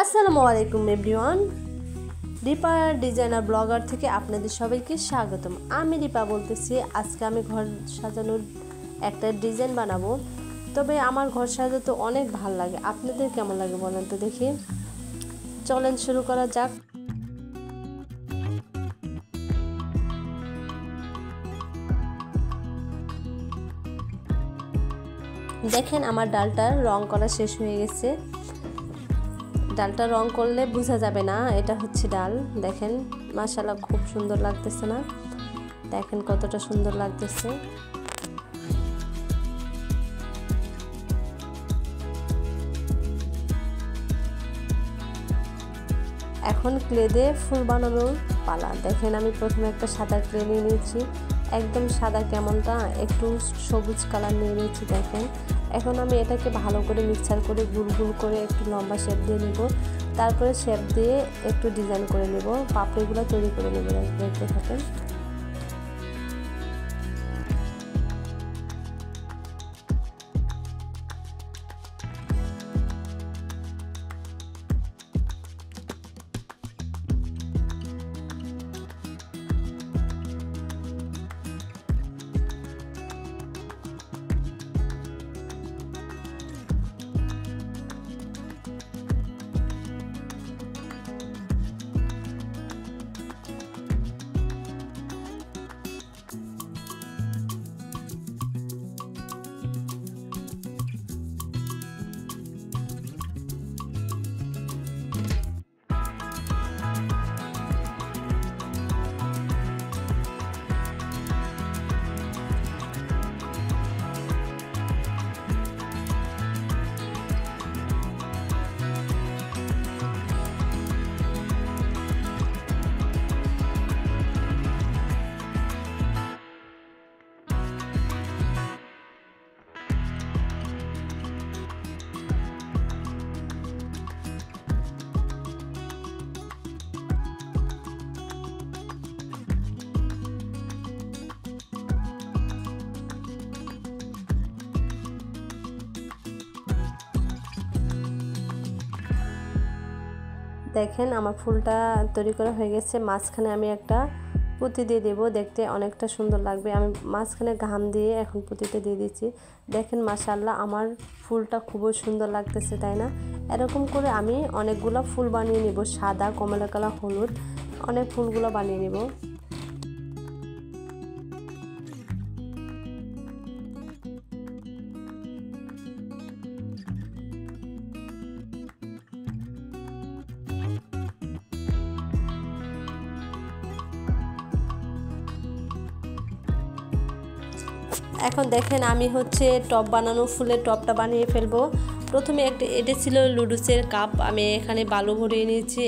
আসসালামু আলাইকুম everyone. Ripa designer blogger থেকে আপনাদের সবাইকে স্বাগতম। আমি রিপা বলতেছি। আজকে আমি ঘর সাজানোর একটা ডিজাইন বানাবো। তবে আমার ঘর সাজাতে অনেক ভালো লাগে। আপনাদের কেমন লাগে বলেন তো দেখি। চলেন শুরু করা যাক। দেখেন আমার ডালটার রং করা শেষ হয়ে গেছে। ডালটা রং করলে বোঝা যাবে না এটা হচ্ছে ডাল। দেখেন মাশাআল্লাহ খুব সুন্দর লাগতেছে না? দেখেন কতটা সুন্দর লাগতেছে। এখন ক্লে দিয়ে ফুল বানানোর পালা। দেখেন আমি প্রথমে একটা সাদা ক্লে নিয়ে নিয়েছি, একদম সাদা কেমনটা একটু সবুজ কালার নিয়ে নিয়েছি। দেখেন এখন আমি এটাকে ভালো করে মিক্সার করে গুল গুল করে একটু লম্বা শেপ দিয়ে নিব। তারপরে শেপ দিয়ে একটু ডিজাইন করে নেব, পাপড়িগুলো তৈরি করে নেব। দেখতে থাকেন। দেখেন আমার ফুলটা তৈরি করা হয়ে গেছে। মাঝখানে আমি একটা পুঁতি দিয়ে দেব, দেখতে অনেকটা সুন্দর লাগবে। আমি মাঝখানে ঘাম দিয়ে এখন পুঁতিটা দিয়ে দিচ্ছি। দেখেন মাশাআল্লাহ আমার ফুলটা খুবই সুন্দর লাগতেছে, তাই না? এরকম করে আমি অনেকগুলো ফুল বানিয়ে নিব, সাদা, কমলা কালার, হলুদ, অনেক ফুলগুলো বানিয়ে নিব। এখন দেখেন আমি হচ্ছে টপ বানানো, ফুলের টপটা বানিয়ে ফেলবো। প্রথমে এটা ছিল লুডুসের কাপ, আমি এখানে বালু ভরিয়ে নিয়েছি,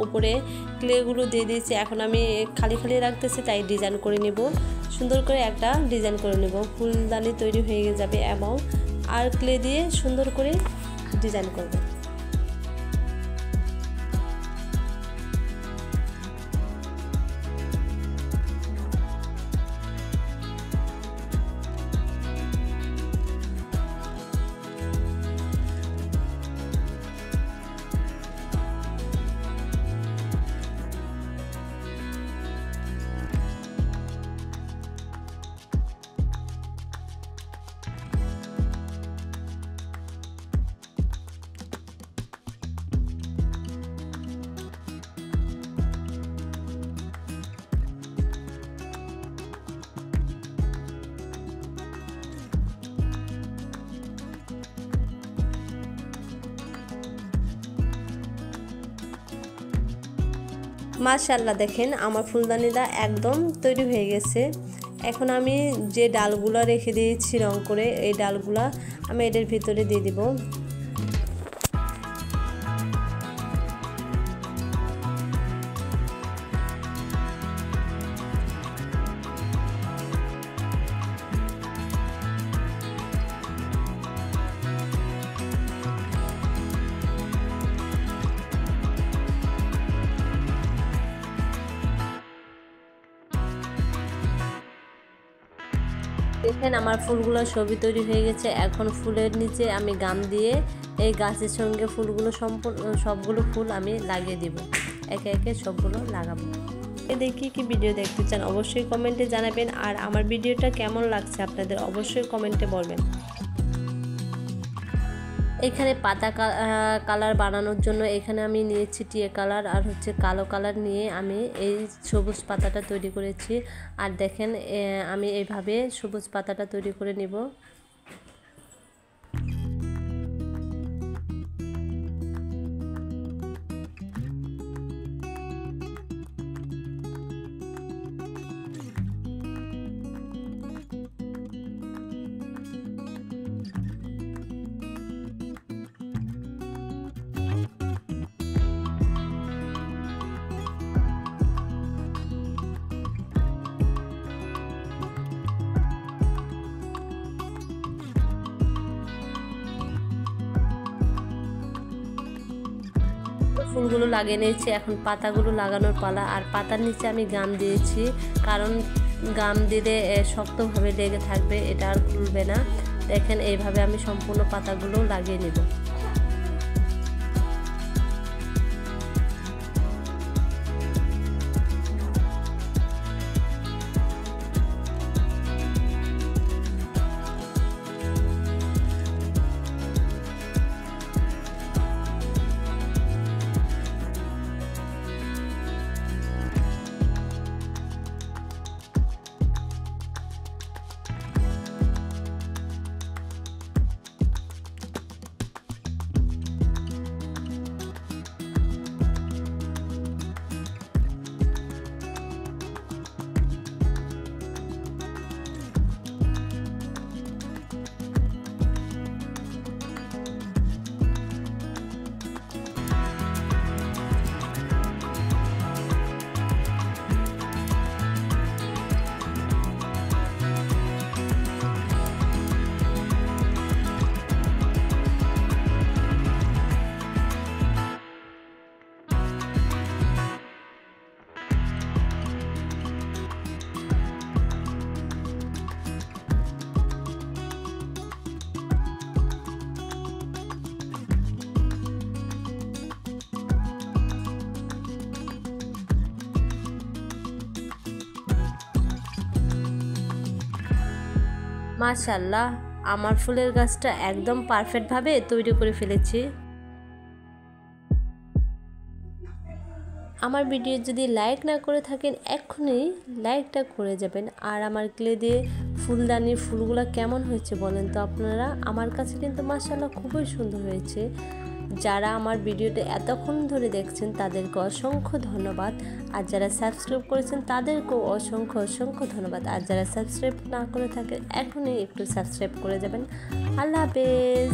উপরে ক্লেগুলো দিয়ে দিয়েছি। এখন আমি খালি খালি রাখতেছি, তাই ডিজাইন করে নেব, সুন্দর করে একটা ডিজাইন করে নেব। ফুলদানি তৈরি হয়ে যাবে এবং আর ক্লে দিয়ে সুন্দর করে ডিজাইন করব। মাশাআল্লাহ দেখেন আমার ফুলদানিটা একদম তৈরি হয়ে গেছে। এখন আমি যে ডালগুলো রেখে দিয়েছি রং করে, এই ডালগুলো আমি এটার ভিতরে দিয়ে দিব। দেখেন আমার ফুলগুলো সবই তৈরি হয়ে গেছে। এখন ফুলের নিচে আমি গাম দিয়ে এই গাছের সঙ্গে ফুলগুলো সবগুলো ফুল আমি লাগিয়ে দেব, একে একে সবগুলো লাগাবো। দেখি কি ভিডিও দেখতে চান অবশ্যই কমেন্টে জানাবেন, আর আমার ভিডিওটা কেমন লাগছে আপনাদের অবশ্যই কমেন্টে বলবেন। এখানে পাতা কালার বানানোর জন্য এখানে আমি নিয়েছি টিয়া কালার আর হচ্ছে কালো কালার নিয়ে আমি এই সবুজ পাতাটা তৈরি করেছি। আর দেখেন আমি এইভাবে সবুজ পাতাটা তৈরি করে নিব। ফুলগুলো লাগিয়ে নিয়েছি, এখন পাতাগুলো লাগানোর পালা। আর পাতার নিচে আমি গাম দিয়েছি, কারণ গাম দিলে শক্তভাবে লেগে থাকবে, এটা আর খুলবে না। দেখেন এইভাবে আমি সম্পূর্ণ পাতাগুলো লাগিয়ে নেব। মাশাআল্লাহ, আমার ফুলের গাছটা একদম পারফেক্টভাবে তৈরি করে ফেলেছি। আমার ভিডিও যদি লাইক না করে থাকেন এক্ষুনি লাইকটা করে যাবেন। আর আমার ক্লে দিয়ে ফুলদানির ফুলগুলো কেমন হয়েছে বলেন তো আপনারা? আমার কাছে কিন্তু মাশাআল্লাহ খুবই সুন্দর হয়েছে। যারা আমার ভিডিওটা এতক্ষণ ধরে দেখছেন তাদেরকে অসংখ্য ধন্যবাদ, আর যারা সাবস্ক্রাইব করেছেন তাদেরকেও অসংখ্য ধন্যবাদ। আর যারা সাবস্ক্রাইব না করে থাকেন এখনই একটু সাবস্ক্রাইব করে যাবেন। আল্লাহ হাফেজ।